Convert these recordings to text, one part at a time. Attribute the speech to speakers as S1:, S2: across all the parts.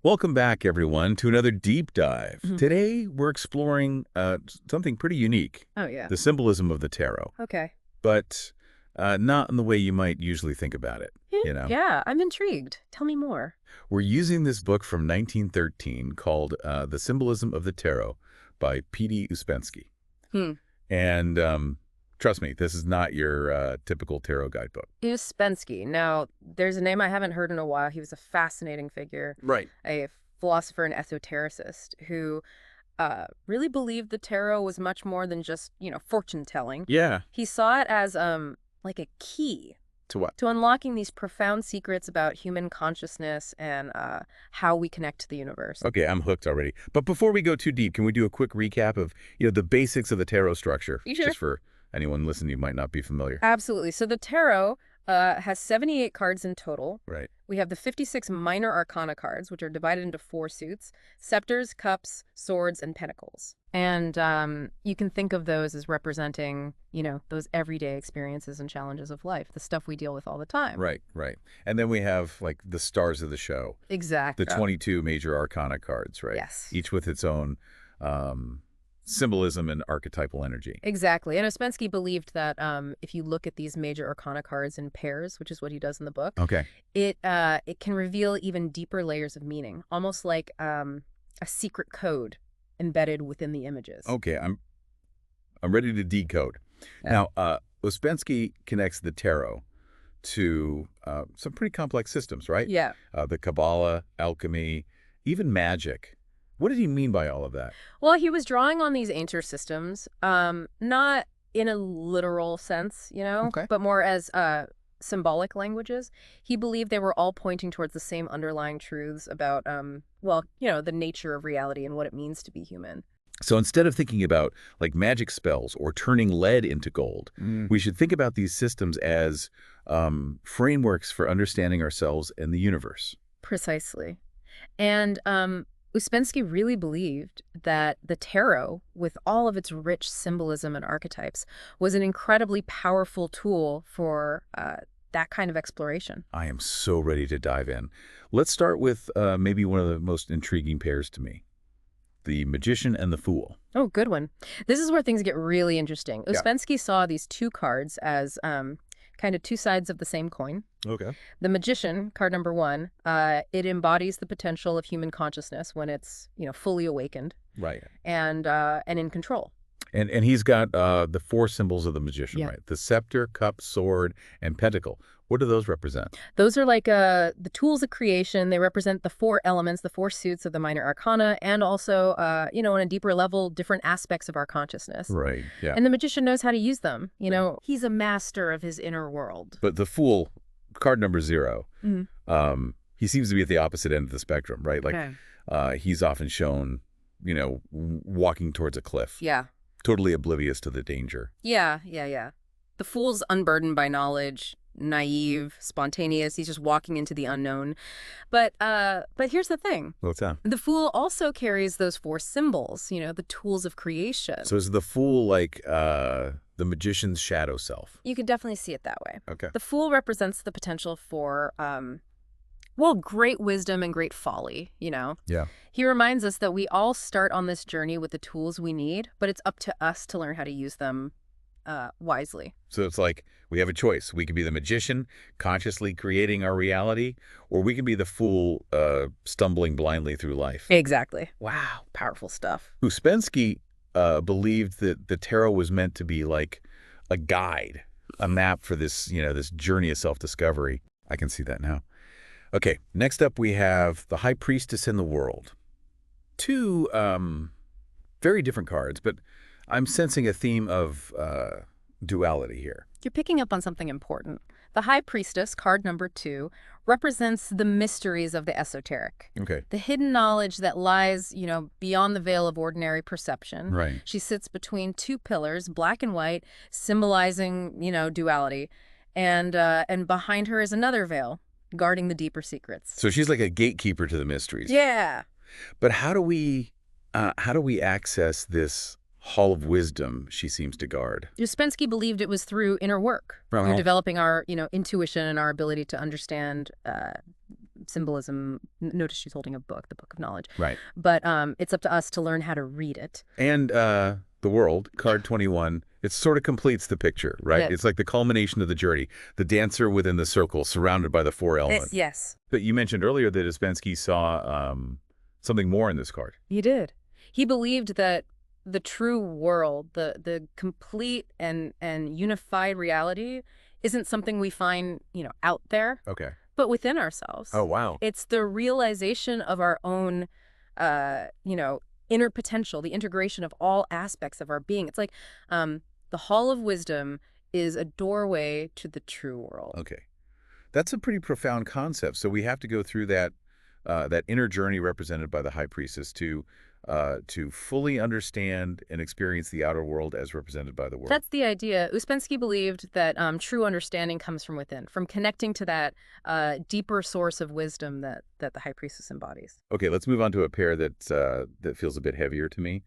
S1: Welcome back, everyone, to another deep dive.
S2: Mhm.
S1: Today, we're exploring something pretty unique,
S2: Oh, yeah.
S1: the symbolism of the tarot,
S2: Okay.
S1: but not in the way you might usually think about it, you know?
S2: Yeah, I'm intrigued. Tell me more.
S1: We're using this book from 1913 called The Symbolism of the Tarot by P.D. Ouspensky.
S2: Hmm.
S1: And trust me, this is not your typical tarot guidebook.
S2: Ouspensky. Now, there's a name I haven't heard in a while. He was a fascinating figure,
S1: Right.
S2: a philosopher and esotericist who really believed the tarot was much more than just, fortune telling.
S1: Yeah.
S2: He saw it as like a key
S1: To what?
S2: to unlocking these profound secrets about human consciousness and how we connect to the universe.
S1: Okay, I'm hooked already. But before we go too deep, can we do a quick recap of, the basics of the tarot structure?
S2: You sure?
S1: Just for anyone listening who might not be familiar.
S2: Absolutely. So the tarot has 78 cards in total.
S1: Right.
S2: We have the 56 minor arcana cards, which are divided into 4 suits: scepters, cups, swords, and pentacles. And you can think of those as representing, those everyday experiences and challenges of life, the stuff we deal with all the time.
S1: Right, right. And then we have, like, the stars of the show.
S2: Exactly.
S1: The 22 major arcana cards, right?
S2: Yes.
S1: Each with its own symbolism and archetypal energy.
S2: Exactly. And Ouspensky believed that if you look at these major arcana cards in pairs, which is what he does in the book,
S1: Okay.
S2: it can reveal even deeper layers of meaning, almost like a secret code embedded within the images.
S1: Okay, I'm ready to decode.
S2: Yeah.
S1: Now, Ouspensky connects the tarot to some pretty complex systems, right?
S2: Yeah.
S1: The Kabbalah, alchemy, even magic. What did he mean by all of that?
S2: Well, he was drawing on these ancient systems, not in a literal sense,
S1: Okay.
S2: but more as symbolic languages. He believed they were all pointing towards the same underlying truths about, the nature of reality and what it means to be human.
S1: So instead of thinking about, like, magic spells or turning lead into gold, we should think about these systems as frameworks for understanding ourselves and the universe.
S2: Precisely. And Ouspensky really believed that the tarot, with all of its rich symbolism and archetypes, was an incredibly powerful tool for that kind of exploration.
S1: I am so ready to dive in. Let's start with maybe one of the most intriguing pairs to me, the Magician and the Fool.
S2: Oh, good one. This is where things get really interesting.
S1: Yeah.
S2: Ouspensky saw these 2 cards as kind of 2 sides of the same coin.
S1: Okay.
S2: The Magician, card number 1, it embodies the potential of human consciousness when it's, fully awakened
S1: Right.
S2: and in control.
S1: And he's got the 4 symbols of the Magician,
S2: Yeah.
S1: right? The scepter, cup, sword, and pentacle. What do those represent?
S2: Those are like the tools of creation. They represent the 4 elements, the 4 suits of the minor arcana, and also, on a deeper level, different aspects of our consciousness.
S1: Right, yeah.
S2: And the Magician knows how to use them. He's a master of his inner world.
S1: But the Fool, card number 0,
S2: Mhm.
S1: he seems to be at the opposite end of the spectrum, right? Like,
S2: Okay.
S1: he's often shown, walking towards a cliff,
S2: Yeah.
S1: totally oblivious to the danger.
S2: Yeah. The Fool's unburdened by knowledge, naive, spontaneous. He's just walking into the unknown. But here's the thing.
S1: What's that?
S2: The Fool also carries those 4 symbols, the tools of creation.
S1: So is the Fool like the Magician's shadow self?
S2: You can definitely see it that way.
S1: Okay.
S2: The Fool represents the potential for, great wisdom and great folly,
S1: Yeah.
S2: He reminds us that we all start on this journey with the tools we need, but it's up to us to learn how to use them wisely.
S1: So it's like we have a choice. We can be the Magician, consciously creating our reality, or we can be the Fool, stumbling blindly through life.
S2: Exactly. Wow. Powerful stuff.
S1: Ouspensky believed that the tarot was meant to be like a guide, a map for this, this journey of self-discovery. I can see that now. Okay, next up we have the High Priestess in the World. 2 very different cards, but I'm sensing a theme of duality here.
S2: You're picking up on something important. The High Priestess, card number 2, represents the mysteries of the esoteric.
S1: Okay.
S2: The hidden knowledge that lies, beyond the veil of ordinary perception.
S1: Right.
S2: She sits between 2 pillars, black and white, symbolizing, duality. And behind her is another veil, guarding the deeper secrets.
S1: So she's like a gatekeeper to the mysteries.
S2: Yeah.
S1: But how do we access this hall of wisdom she seems to guard?
S2: Ouspensky believed it was through inner work, through developing our, intuition and our ability to understand Symbolism. Notice she's holding a book, the Book of Knowledge.
S1: Right.
S2: But it's up to us to learn how to read it.
S1: And the World, card 21, it sort of completes the picture, right?
S2: Yes.
S1: It's like the culmination of the journey, the dancer within the circle, surrounded by the four elements.
S2: Yes.
S1: But you mentioned earlier that Ouspensky saw something more in this card.
S2: He did. He believed that the true world, the complete and unified reality, isn't something we find, out there,
S1: Okay.
S2: but within ourselves.
S1: Oh, wow.
S2: It's the realization of our own, inner potential, the integration of all aspects of our being. It's like the Hall of Wisdom is a doorway to the true world.
S1: Okay. That's a pretty profound concept. So we have to go through that inner journey represented by the High Priestess to fully understand and experience the outer world as represented by the world.
S2: That's the idea. Ouspensky believed that true understanding comes from within, from connecting to that deeper source of wisdom that the High Priestess embodies.
S1: Okay, let's move on to a pair that feels a bit heavier to me,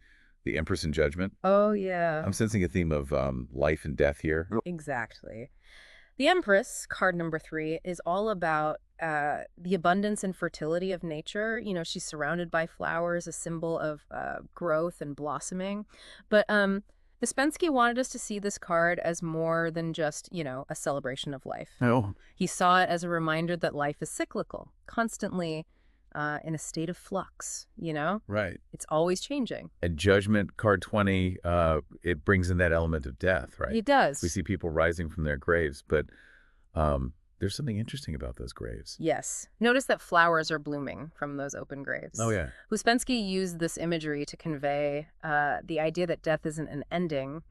S1: the Empress Judgment.
S2: Oh, yeah.
S1: I'm sensing a theme of life and death here.
S2: Exactly. The Empress, card number 3, is all about the abundance and fertility of nature. She's surrounded by flowers, a symbol of growth and blossoming. But Ouspensky wanted us to see this card as more than just, a celebration of life.
S1: Oh.
S2: He saw it as a reminder that life is cyclical, constantly in a state of flux,
S1: Right.
S2: It's always changing.
S1: And Judgment, card 20, it brings in that element of death, right?
S2: It does.
S1: We see people rising from their graves, but there's something interesting about those graves.
S2: Yes. Notice that flowers are blooming from those open graves.
S1: Oh, yeah.
S2: Ouspensky used this imagery to convey the idea that death isn't an ending,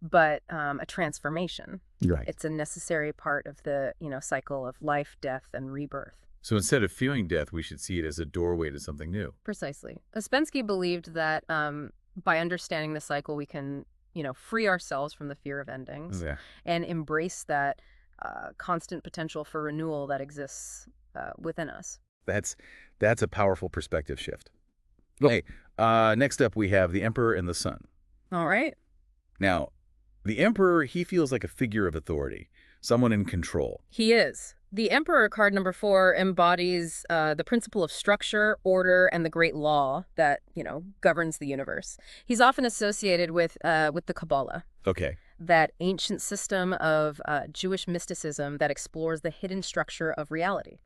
S2: but a transformation.
S1: Right.
S2: It's a necessary part of the, cycle of life, death, and rebirth.
S1: So instead of fearing death, we should see it as a doorway to something new.
S2: Precisely. Ouspensky believed that by understanding the cycle, we can, free ourselves from the fear of endings and embrace that constant potential for renewal that exists within us.
S1: That's a powerful perspective shift. Hey, next up we have the Emperor and the Sun.
S2: All right.
S1: Now, the Emperor, he feels like a figure of authority, someone in control.
S2: He is. The Emperor, card number 4, embodies the principle of structure, order, and the great law that, governs the universe. He's often associated with the Kabbalah.
S1: Okay.
S2: That ancient system of Jewish mysticism that explores the hidden structure of reality.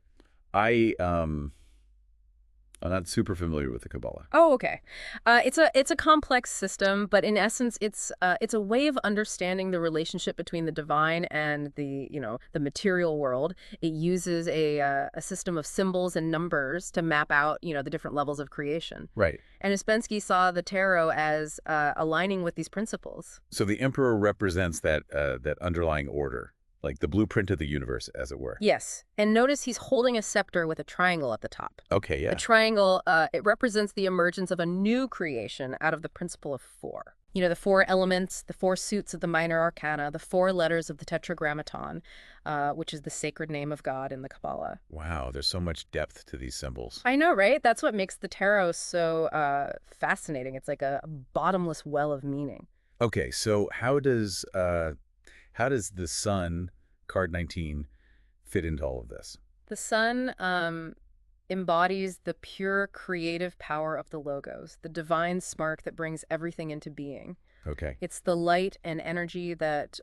S1: I'm not super familiar with the Kabbalah.
S2: Oh, okay. It's a complex system, but in essence, it's a way of understanding the relationship between the divine and the material world. It uses a system of symbols and numbers to map out the different levels of creation.
S1: Right.
S2: And Ouspensky saw the tarot as aligning with these principles.
S1: So the Emperor represents that underlying order, like the blueprint of the universe, as it were.
S2: Yes. And notice he's holding a scepter with a triangle at the top.
S1: Okay, yeah.
S2: The triangle, it represents the emergence of a new creation out of the principle of 4. The 4 elements, the 4 suits of the Minor Arcana, the 4 letters of the Tetragrammaton, which is the sacred name of God in the Kabbalah.
S1: Wow, there's so much depth to these symbols.
S2: I know, right? That's what makes the tarot so fascinating. It's like a bottomless well of meaning.
S1: Okay, so how does the Sun, card 19, fit into all of this?
S2: The Sun embodies the pure creative power of the Logos, the divine spark that brings everything into being.
S1: Okay.
S2: It's the light and energy that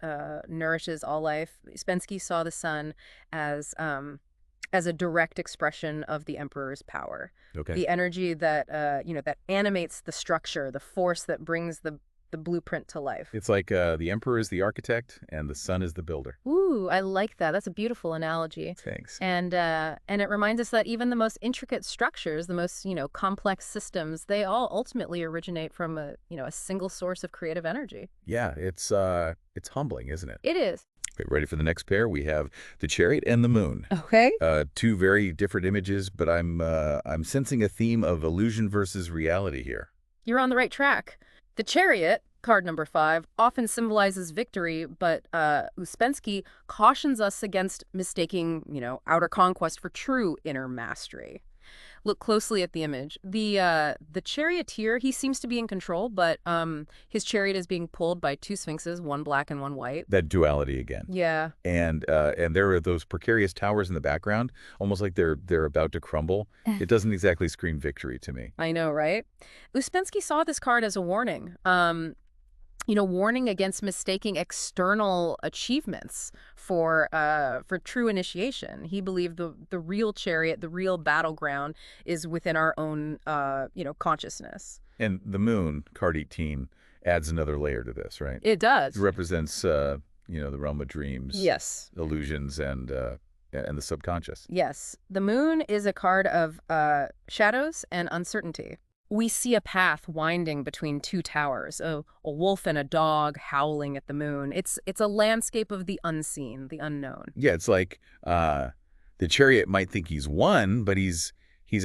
S2: nourishes all life. Ouspensky saw the Sun as a direct expression of the Emperor's power.
S1: Okay.
S2: The energy that that animates the structure, the force that brings the blueprint to life.
S1: It's like the Emperor is the architect and the Sun is the builder.
S2: Ooh, I like that. That's a beautiful analogy.
S1: Thanks.
S2: And it reminds us that even the most intricate structures, the most complex systems, they all ultimately originate from a single source of creative energy.
S1: Yeah, it's humbling, isn't it?
S2: It is.
S1: Okay, ready for the next pair? We have the Chariot and the Moon.
S2: Okay.
S1: 2 very different images, but I'm sensing a theme of illusion versus reality here.
S2: You're on the right track. The Chariot, card number 5, often symbolizes victory, but Ouspensky cautions us against mistaking, outer conquest for true inner mastery. Look closely at the image. The charioteer, he seems to be in control, but his chariot is being pulled by two sphinxes, one black and one white.
S1: That duality again.
S2: Yeah.
S1: And there are those precarious towers in the background, almost like they're about to crumble. It doesn't exactly scream victory to me.
S2: I know, right? Ouspensky saw this card as a warning. Warning against mistaking external achievements for true initiation. He believed the real chariot, the real battleground, is within our own consciousness.
S1: And the moon, card 18, adds another layer to this, right?
S2: It does.
S1: It represents the realm of dreams,
S2: Yes.
S1: illusions, and the subconscious.
S2: Yes. The moon is a card of shadows and uncertainty. We see a path winding between two towers, a wolf and a dog howling at the moon. It's a landscape of the unseen, the unknown.
S1: Yeah, it's like the chariot might think he's won, but he's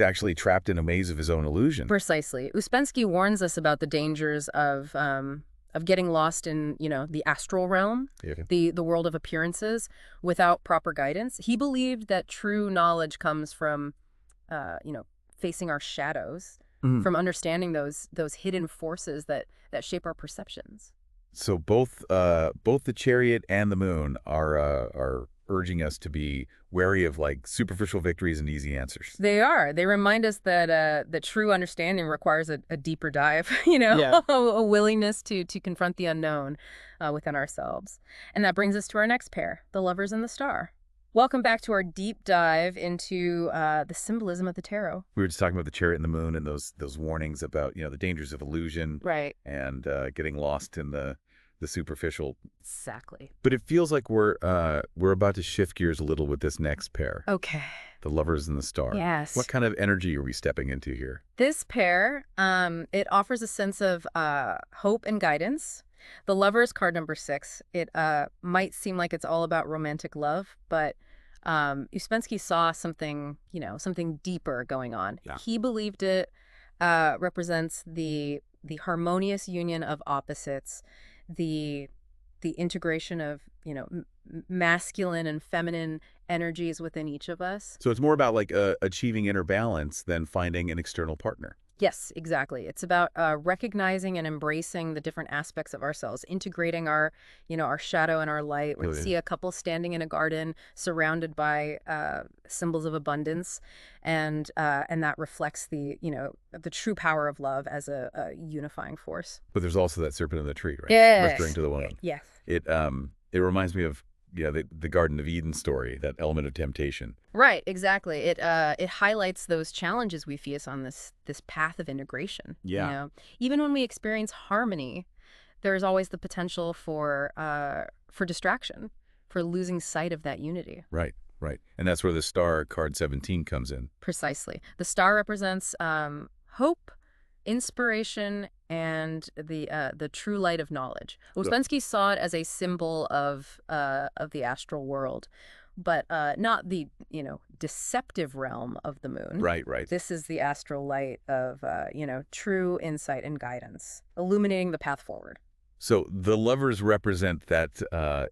S1: actually trapped in a maze of his own illusion.
S2: Precisely. Ouspensky warns us about the dangers of getting lost in, the astral realm, the world of appearances, without proper guidance. He believed that true knowledge comes from, facing our shadows, from understanding those hidden forces that shape our perceptions.
S1: So both the chariot and the moon are urging us to be wary of like superficial victories and easy answers.
S2: They are. They remind us that true understanding requires a deeper dive,
S1: Yeah.
S2: a willingness to confront the unknown within ourselves. And that brings us to our next pair, the Lovers and the Star. Welcome back to our deep dive into the symbolism of the tarot.
S1: We were just talking about the chariot and the moon and those warnings about the dangers of illusion,
S2: Right.
S1: and getting lost in the superficial.
S2: Exactly.
S1: But it feels like we're about to shift gears a little with this next pair,
S2: Okay.
S1: the Lovers and the Star.
S2: Yes.
S1: What kind of energy are we stepping into here?
S2: This pair, it offers a sense of hope and guidance. The Lovers, card number 6, it might seem like it's all about romantic love, but Ouspensky saw something deeper going on.
S1: Yeah.
S2: He believed it represents the harmonious union of opposites, the integration of masculine and feminine energies within each of us.
S1: So it's more about like achieving inner balance than finding an external partner.
S2: Yes, exactly. It's about recognizing and embracing the different aspects of ourselves, integrating our shadow and our light. We see a couple standing in a garden surrounded by symbols of abundance, and that reflects the true power of love as a unifying force.
S1: But there's also that serpent in the tree, right?
S2: Yes.
S1: Referring to the woman.
S2: Yes.
S1: It reminds me of the Garden of Eden story, that element of temptation.
S2: Right, exactly. It highlights those challenges we face on this path of integration.
S1: Yeah.
S2: Even when we experience harmony, there's always the potential for distraction, for losing sight of that unity.
S1: Right. And that's where the Star, card 17, comes in.
S2: Precisely. The star represents hope, inspiration, and the true light of knowledge. Ouspensky saw it as a symbol of the astral world, but not the deceptive realm of the moon.
S1: Right.
S2: This is the astral light of true insight and guidance, illuminating the path forward.
S1: So the Lovers represent that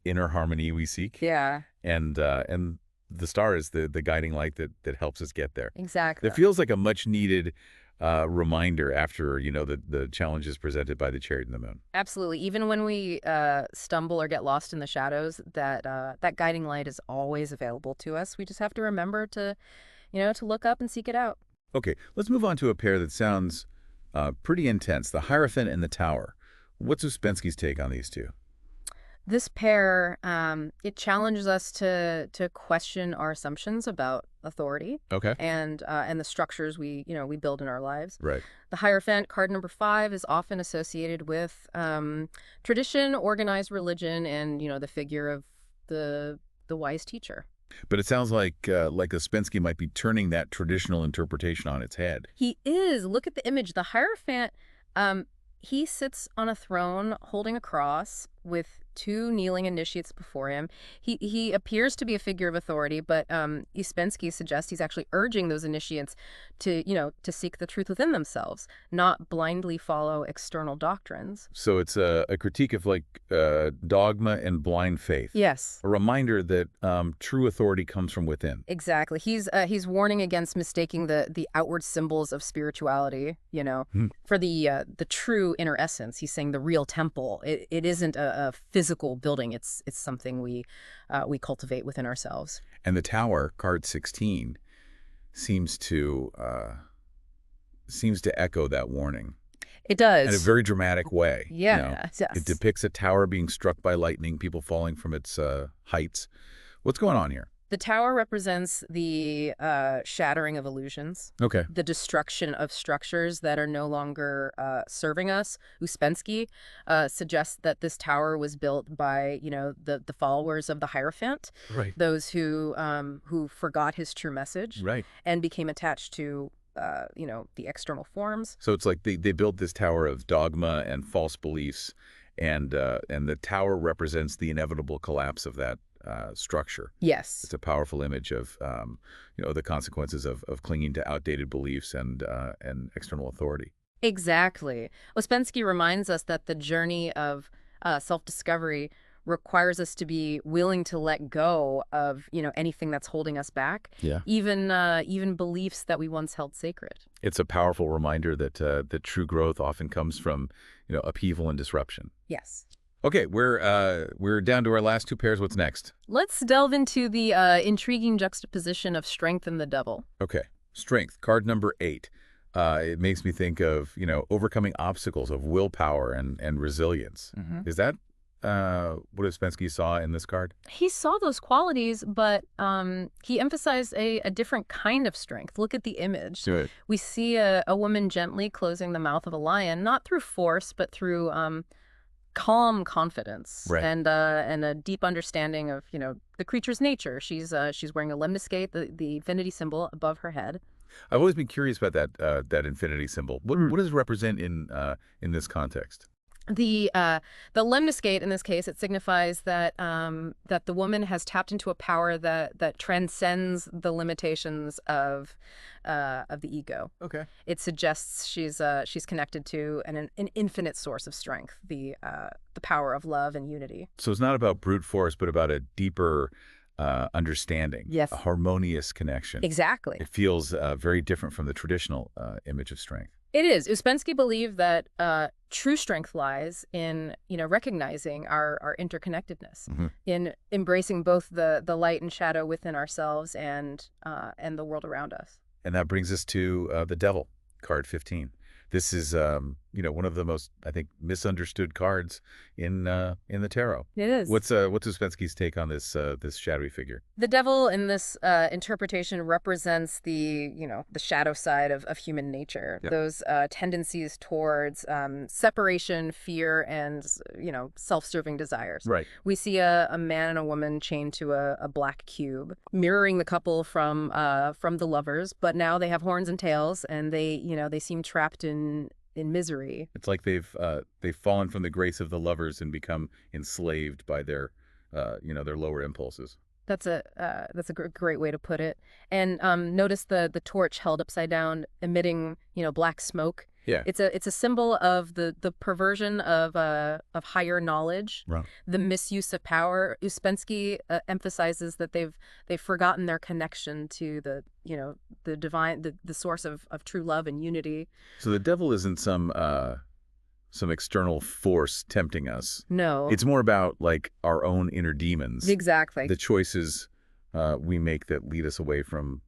S1: inner harmony we seek.
S2: Yeah.
S1: And the Star is the guiding light that helps us get there.
S2: Exactly.
S1: It feels like a much needed reminder after the challenges presented by the chariot and the moon.
S2: Absolutely. Even when we stumble or get lost in the shadows, that guiding light is always available to us. We just have to remember to look up and seek it out.
S1: Okay, let's move on to a pair that sounds pretty intense, the Hierophant and the Tower. What's Ouspensky's take on these two?
S2: This pair, it challenges us to question our assumptions about authority.
S1: Okay.
S2: And the structures we build in our lives.
S1: Right.
S2: The Hierophant, card number 5, is often associated with tradition, organized religion, and the figure of the wise teacher.
S1: But it sounds like Ouspensky might be turning that traditional interpretation on its head.
S2: He is. Look at the image. The Hierophant, he sits on a throne holding a cross with 2 kneeling initiates before him. He appears to be a figure of authority, but Ouspensky suggests he's actually urging those initiates to, to seek the truth within themselves, not blindly follow external doctrines.
S1: So it's a critique of like dogma and blind faith.
S2: Yes.
S1: A reminder that true authority comes from within.
S2: Exactly. He's warning against mistaking the outward symbols of spirituality, for the true inner essence. He's saying the real temple. It isn't a physical building. It's something we cultivate within ourselves.
S1: And the tower, card 16, seems to echo that warning.
S2: It does.
S1: In a very dramatic way.
S2: Yeah. Yes.
S1: It depicts a tower being struck by lightning, people falling from its heights. What's going on here?
S2: The tower represents the shattering of illusions.
S1: Okay.
S2: The destruction of structures that are no longer serving us. Ouspensky suggests that this tower was built by, the followers of the Hierophant.
S1: Right.
S2: Those who forgot his true message.
S1: Right.
S2: And became attached to, the external forms.
S1: So it's like they built this tower of dogma and false beliefs, and the tower represents the inevitable collapse of that structure.
S2: Yes.
S1: It's a powerful image of, the consequences of clinging to outdated beliefs and external authority.
S2: Exactly. Ouspensky reminds us that the journey of self-discovery requires us to be willing to let go of, anything that's holding us back.
S1: Yeah.
S2: Even beliefs that we once held sacred.
S1: It's a powerful reminder that true growth often comes from, upheaval and disruption.
S2: Yes.
S1: Okay, we're down to our last 2 pairs. What's next?
S2: Let's delve into the intriguing juxtaposition of strength and the devil.
S1: Okay, strength, card number 8. It makes me think of, overcoming obstacles, of willpower and resilience.
S2: Mm-hmm.
S1: Is that what Ouspensky saw in this card?
S2: He saw those qualities, but he emphasized a different kind of strength. Look at the image.
S1: Good.
S2: We see a woman gently closing the mouth of a lion, not through force, but through calm confidence.
S1: Right.
S2: And a deep understanding of, the creature's nature. She's wearing a lemniscate, the infinity symbol above her head.
S1: I've always been curious about that infinity symbol. What does it represent in this context?
S2: The lemniscate, in this case, it signifies that that the woman has tapped into a power that transcends the limitations of the ego.
S1: Okay.
S2: It suggests she's connected to an infinite source of strength, the power of love and unity.
S1: So it's not about brute force, but about a deeper understanding.
S2: Yes.
S1: A harmonious connection.
S2: Exactly.
S1: It feels very different from the traditional image of strength.
S2: It is. Ouspensky believed that true strength lies in, recognizing our interconnectedness,
S1: Mm-hmm.
S2: in embracing both the light and shadow within ourselves and the world around us.
S1: And that brings us to the Devil, card 15. This is, one of the most, I think, misunderstood cards in the tarot.
S2: It is.
S1: What's Ouspensky's take on this shadowy figure?
S2: The devil in this interpretation represents the shadow side of human nature.
S1: Yep.
S2: Those tendencies towards separation, fear, and self-serving desires.
S1: Right.
S2: We see a man and a woman chained to a black cube, mirroring the couple from the lovers. But now they have horns and tails, and they seem trapped in misery.
S1: It's like they've fallen from the grace of the lovers and become enslaved by their lower impulses.
S2: That's a great way to put it. And notice the torch held upside down, emitting black smoke.
S1: Yeah.
S2: It's a symbol of the perversion of higher knowledge,
S1: Right.
S2: the misuse of power. Ouspensky emphasizes that they've forgotten their connection to the divine, the source of true love and unity.
S1: So the devil isn't some external force tempting us.
S2: No.
S1: It's more about like our own inner demons.
S2: Exactly.
S1: The choices we make that lead us away from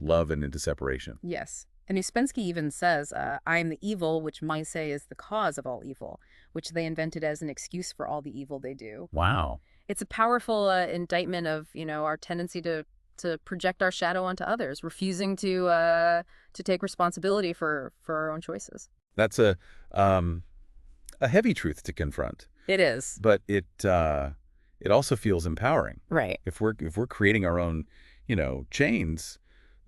S1: love and into separation.
S2: Yes. And Ouspensky even says, I am the evil, which might say is the cause of all evil, which they invented as an excuse for all the evil they do.
S1: Wow.
S2: It's a powerful indictment of, our tendency to project our shadow onto others, refusing to take responsibility for our own choices.
S1: That's a heavy truth to confront.
S2: It is.
S1: But it also feels empowering.
S2: Right.
S1: If we're creating our own, chains,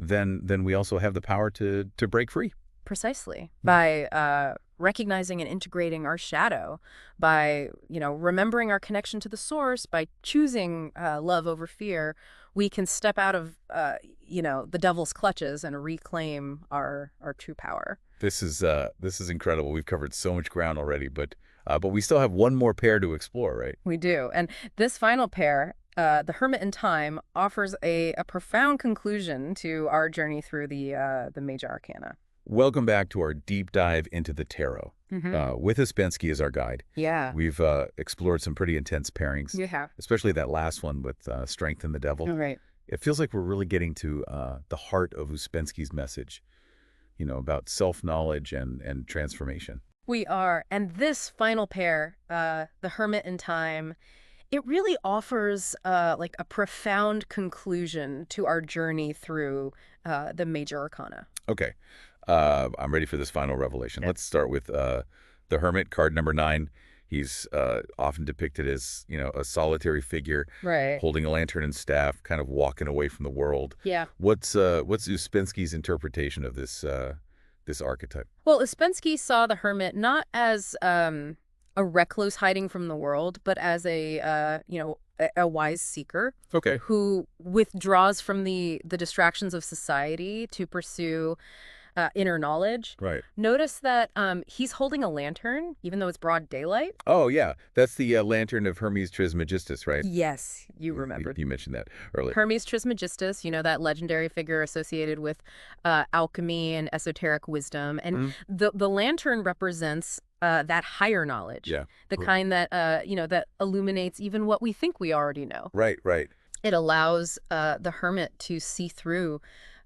S1: then we also have the power to break free.
S2: Precisely. By recognizing and integrating our shadow, by, remembering our connection to the source, by choosing love over fear, we can step out of, the devil's clutches and reclaim our true power.
S1: This is incredible. We've covered so much ground already, but we still have one more pair to explore, right?
S2: We do. And this final pair, the Hermit in Time, offers a profound conclusion to our journey through the Major Arcana.
S1: Welcome back to our deep dive into the tarot. With Ouspensky as our guide.
S2: Yeah.
S1: We've explored some pretty intense pairings.
S2: You have.
S1: Especially that last one with Strength and the Devil.
S2: All right.
S1: It feels like we're really getting to the heart of Ouspensky's message, about self-knowledge and transformation.
S2: We are. And this final pair, the Hermit in Time, it really offers like a profound conclusion to our journey through the Major Arcana.
S1: Okay. I'm ready for this final revelation. Let's start with the Hermit, card number 9. He's often depicted as, a solitary figure,
S2: right,
S1: holding a lantern and staff, kind of walking away from the world.
S2: Yeah.
S1: What's Ouspensky's interpretation of this archetype?
S2: Well, Ouspensky saw the Hermit not as a recluse hiding from the world, but as a wise seeker.
S1: Okay.
S2: Who withdraws from the distractions of society to pursue inner knowledge.
S1: Right.
S2: Notice that he's holding a lantern, even though it's broad daylight.
S1: Oh, yeah. That's the lantern of Hermes Trismegistus, right?
S2: Yes, you remembered.
S1: You mentioned that earlier.
S2: Hermes Trismegistus, that legendary figure associated with alchemy and esoteric wisdom. And the lantern represents that higher knowledge.
S1: Yeah.
S2: The kind that, that illuminates even what we think we already know.
S1: Right, right.
S2: It allows the hermit to see through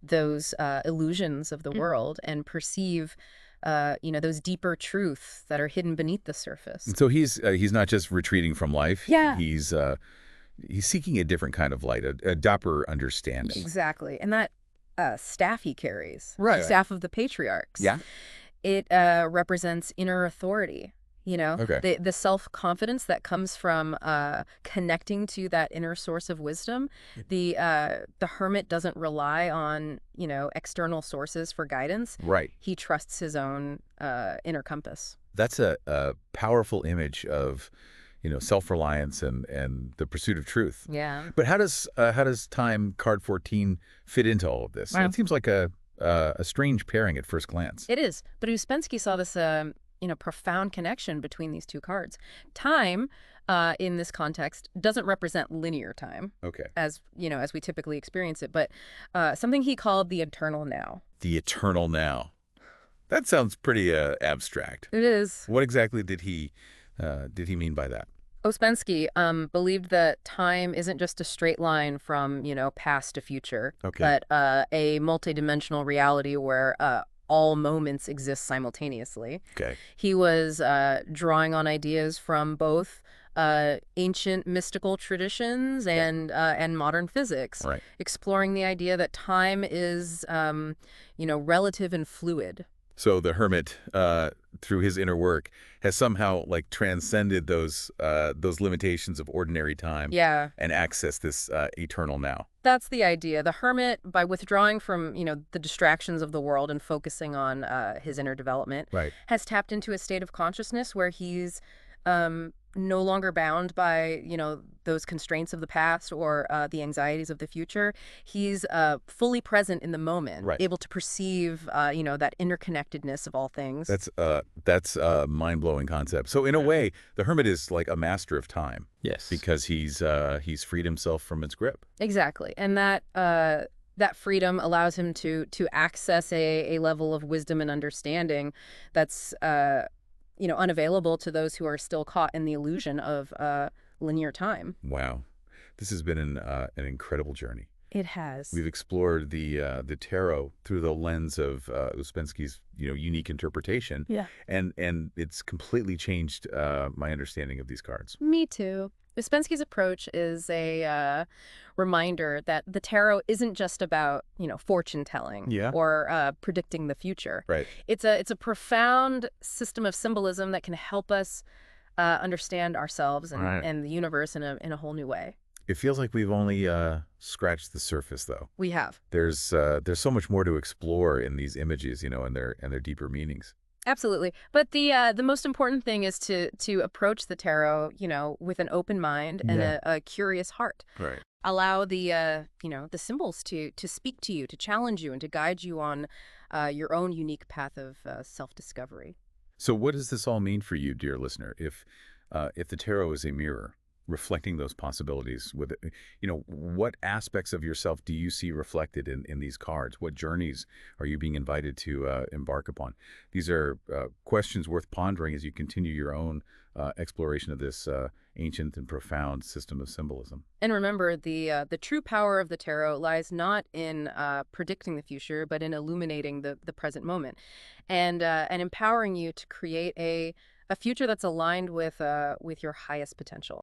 S2: those illusions of the world and perceive, those deeper truths that are hidden beneath the surface.
S1: And so he's not just retreating from life.
S2: Yeah.
S1: He's seeking a different kind of light, a deeper understanding.
S2: Exactly. And that staff he carries,
S1: Right.
S2: the staff of the patriarchs.
S1: Yeah.
S2: It represents inner authority.
S1: Okay.
S2: The self-confidence that comes from connecting to that inner source of wisdom. The hermit doesn't rely on, external sources for guidance.
S1: Right.
S2: He trusts his own inner compass.
S1: That's a powerful image of, self-reliance and the pursuit of truth.
S2: Yeah.
S1: But how does Time, card 14, fit into all of this?
S2: Wow.
S1: It seems like a strange pairing at first glance.
S2: It is. But Ouspensky saw this profound connection between these two cards. Time, in this context, doesn't represent linear time.
S1: Okay.
S2: As we typically experience it, but something he called the eternal now.
S1: The eternal now. That sounds pretty abstract.
S2: It is.
S1: What exactly did he mean by that?
S2: Ouspensky believed that time isn't just a straight line from, past to future,
S1: Okay.
S2: but a multidimensional reality where all moments exist simultaneously.
S1: Okay.
S2: He was drawing on ideas from both ancient mystical traditions and modern physics,
S1: Right.
S2: exploring the idea that time is, relative and fluid.
S1: So the hermit, through his inner work, has somehow transcended those limitations of ordinary time.
S2: Yeah.
S1: And accessed this eternal now.
S2: That's the idea. The hermit, by withdrawing from, the distractions of the world and focusing on his inner development,
S1: Right.
S2: has tapped into a state of consciousness where he's no longer bound by, those constraints of the past or the anxieties of the future. He's fully present in the moment,
S1: Right.
S2: able to perceive, that interconnectedness of all things.
S1: That's a mind-blowing concept. So in a way, the hermit is like a master of time.
S3: Yes.
S1: Because he's freed himself from its grip.
S2: Exactly. And that freedom allows him to access a level of wisdom and understanding that's unavailable to those who are still caught in the illusion of linear time.
S1: Wow. This has been an incredible journey.
S2: It has.
S1: We've explored the tarot through the lens of Ouspensky's unique interpretation.
S2: Yeah.
S1: And it's completely changed my understanding of these cards.
S2: Me too. Ouspensky's approach is a reminder that the tarot isn't just about, fortune telling or predicting the future.
S1: Right.
S2: It's a profound system of symbolism that can help us understand ourselves and the universe in a whole new way.
S1: It feels like we've only scratched the surface, though.
S2: We have.
S1: There's so much more to explore in these images, and their deeper meanings.
S2: Absolutely. But the most important thing is to approach the tarot, with an open mind and
S1: Yeah.
S2: a curious heart.
S1: Right.
S2: Allow the symbols to speak to you, to challenge you, and to guide you on your own unique path of self-discovery.
S1: So what does this all mean for you, dear listener? If the tarot is a mirror reflecting those possibilities, what aspects of yourself do you see reflected in these cards? What journeys are you being invited to embark upon? These are questions worth pondering as you continue your own exploration of this ancient and profound system of symbolism.
S2: And remember, the true power of the tarot lies not in predicting the future, but in illuminating the present moment, and empowering you to create a future that's aligned with your highest potential.